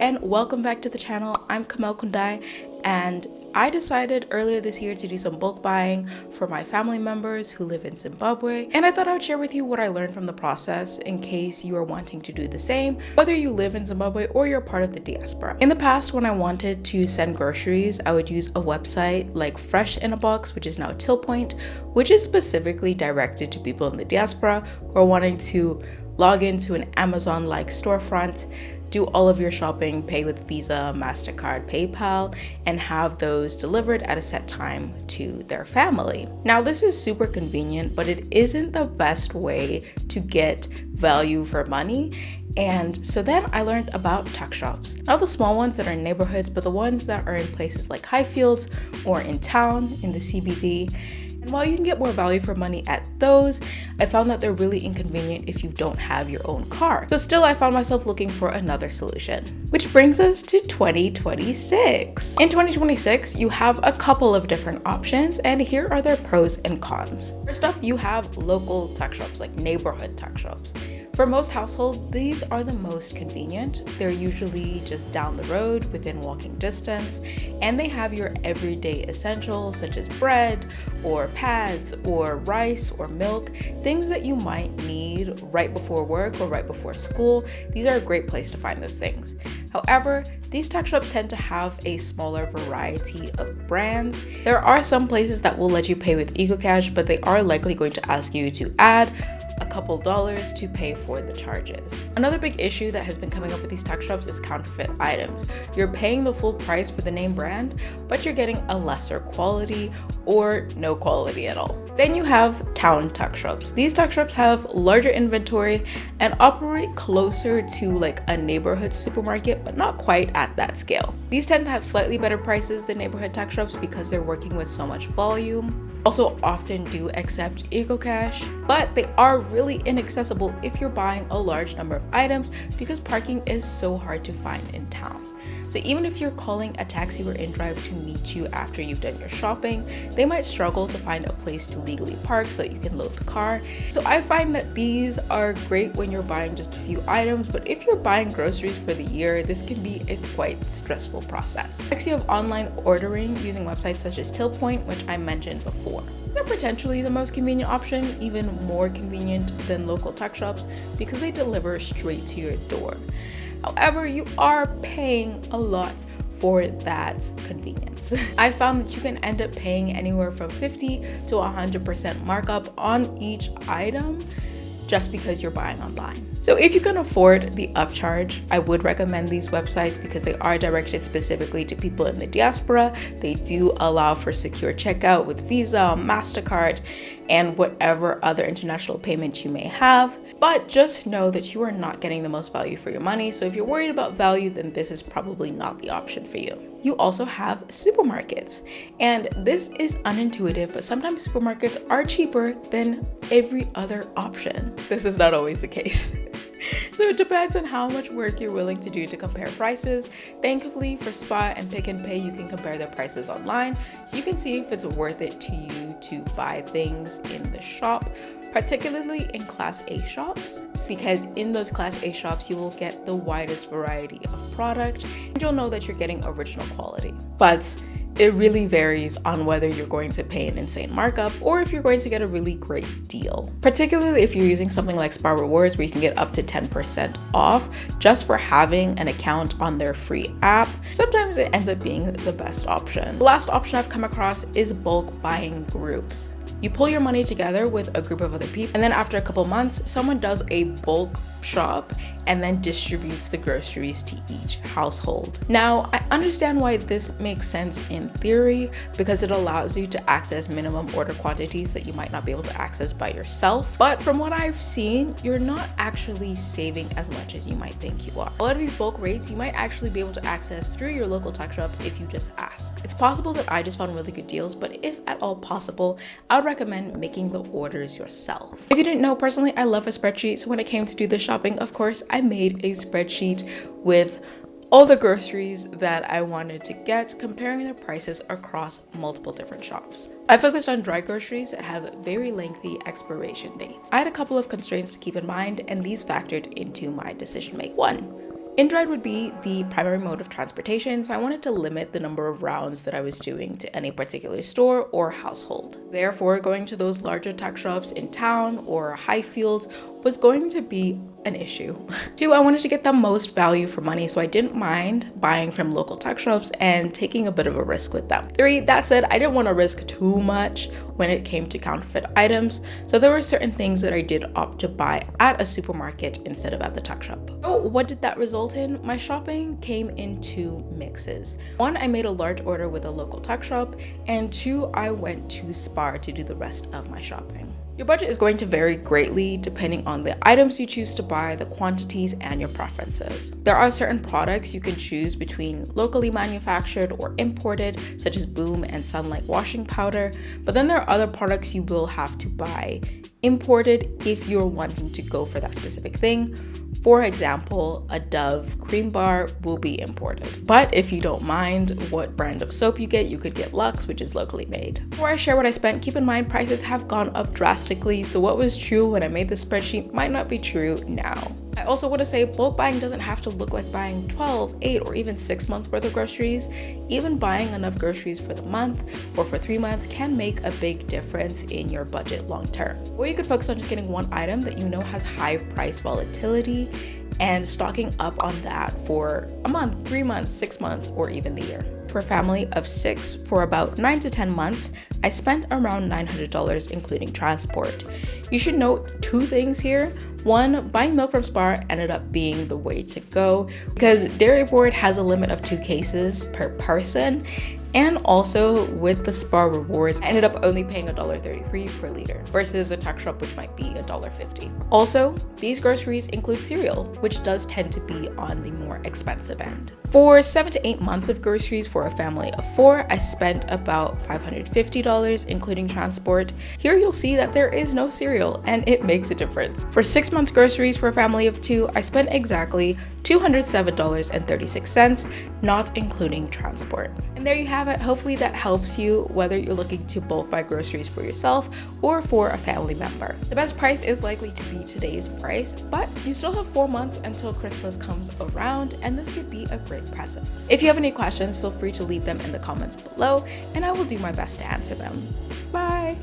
and welcome back to the channel. I'm Kundai, and I decided earlier this year to do some bulk buying for my family members who live in Zimbabwe, and I thought I would share with you what I learned from the process in case you are wanting to do the same, whether you live in Zimbabwe or you're part of the diaspora. In the past, when I wanted to send groceries, I would use a website like Fresh in a Box, which is now Tillpoint, which is specifically directed to people in the diaspora who are wanting to log into an Amazon-like storefront, do all of your shopping, pay with Visa, MasterCard, PayPal, and have those delivered at a set time to their family. Now, this is super convenient, but it isn't the best way to get value for money. And so then I learned about tuck shops. Not the small ones that are in neighborhoods, but the ones that are in places like Highfields or in town, in the CBD. And while you can get more value for money at those, I found that they're really inconvenient if you don't have your own car. So still, I found myself looking for another solution. Which brings us to 2026. In 2026, you have a couple of different options, and here are their pros and cons. First up, you have local tuck shops, like neighborhood tuck shops. For most households, these are the most convenient. They're usually just down the road within walking distance, and they have your everyday essentials such as bread or pads or rice or milk, things that you might need right before work or right before school. These are a great place to find those things. However, these tuck shops tend to have a smaller variety of brands. There are some places that will let you pay with EcoCash, but they are likely going to ask you to add a couple dollars to pay for the charges. Another big issue that has been coming up with these tuck shops is counterfeit items. You're paying the full price for the name brand, but you're getting a lesser quality or no quality at all. Then you have town tuck shops. These tuck shops have larger inventory and operate closer to like a neighborhood supermarket, but not quite at that scale. These tend to have slightly better prices than neighborhood tuck shops because they're working with so much volume. Also often do accept EcoCash, but they are really inaccessible if you're buying a large number of items because parking is so hard to find in town. So even if you're calling a taxi or in-drive to meet you after you've done your shopping, they might struggle to find a place to legally park so that you can load the car. So I find that these are great when you're buying just a few items, but if you're buying groceries for the year, this can be a quite stressful process. Next, you have online ordering using websites such as Tillpoint, which I mentioned before. These are potentially the most convenient option, even more convenient than local tuck shops because they deliver straight to your door. However, you are paying a lot for that convenience. I found that you can end up paying anywhere from 50 to 100% markup on each item just because you're buying online. So if you can afford the upcharge, I would recommend these websites because they are directed specifically to people in the diaspora. They do allow for secure checkout with Visa, MasterCard, and whatever other international payment you may have. But just know that you are not getting the most value for your money. So if you're worried about value, then this is probably not the option for you. You also have supermarkets. And this is unintuitive, but sometimes supermarkets are cheaper than every other option. This is not always the case. So it depends on how much work you're willing to do to compare prices. Thankfully for Spot and Pick and Pay, you can compare their prices online, so you can see if it's worth it to you to buy things in the shop, particularly in Class A shops, because in those Class A shops, you will get the widest variety of product and you'll know that you're getting original quality. But it really varies on whether you're going to pay an insane markup or if you're going to get a really great deal. Particularly if you're using something like Spot Rewards, where you can get up to 10% off just for having an account on their free app. Sometimes it ends up being the best option. The last option I've come across is bulk buying groups. You pull your money together with a group of other people, and then after a couple months, someone does a bulk shop and then distributes the groceries to each household. Now, I understand why this makes sense in theory because it allows you to access minimum order quantities that you might not be able to access by yourself. But from what I've seen, you're not actually saving as much as you might think you are. A lot of these bulk rates you might actually be able to access through your local tuck shop if you just ask. It's possible that I just found really good deals, but if at all possible, I would recommend making the orders yourself. If you didn't know, personally, I love a spreadsheet. So when it came to do the shopping, of course, I made a spreadsheet with all the groceries that I wanted to get, comparing their prices across multiple different shops. I focused on dry groceries that have very lengthy expiration dates. I had a couple of constraints to keep in mind, and these factored into my decision making. 1. InDrive would be the primary mode of transportation, so I wanted to limit the number of rounds that I was doing to any particular store or household. Therefore, going to those larger tech shops in town or Highfields was going to be an issue. 2, I wanted to get the most value for money, so I didn't mind buying from local tech shops and taking a bit of a risk with them. 3, that said, I didn't want to risk too much when it came to counterfeit items, so there were certain things that I did opt to buy at a supermarket instead of at the tech shop. So what did that result in? My shopping came in 2 mixes. 1, I made a large order with a local tech shop, and 2, I went to Spar to do the rest of my shopping. Your budget is going to vary greatly depending on the items you choose to buy, the quantities, and your preferences. There are certain products you can choose between locally manufactured or imported, such as Boom and Sunlight washing powder, but then there are other products you will have to buy imported if you're wanting to go for that specific thing. For example, a Dove cream bar will be imported. But if you don't mind what brand of soap you get, you could get Lux, which is locally made. Before I share what I spent, keep in mind prices have gone up drastically, so what was true when I made the spreadsheet might not be true now. I also want to say bulk buying doesn't have to look like buying 12, 8, or even 6 months worth of groceries. Even buying enough groceries for the month or for 3 months can make a big difference in your budget long term. Or you could focus on just getting one item that you know has high price volatility and stocking up on that for a month, 3 months, 6 months, or even the year. For a family of 6 for about 9 to 10 months, I spent around $900 including transport. You should note 2 things here. 1, buying milk from Spar ended up being the way to go because Dairy Board has a limit of 2 cases per person. And also with the Spar rewards, I ended up only paying $1.33 per liter versus a tech shop which might be $1.50. Also, these groceries include cereal, which does tend to be on the more expensive end. For 7 to 8 months of groceries for a family of 4, I spent about $550 including transport. Here you'll see that there is no cereal and it makes a difference. For 6 months groceries for a family of 2, I spent exactly $207.36, not including transport. And there you have it. Hopefully that helps you whether you're looking to bulk buy groceries for yourself or for a family member. The best price is likely to be today's price, but you still have 4 months until Christmas comes around, and this could be a great present. If you have any questions, feel free to leave them in the comments below, and I will do my best to answer them. Bye!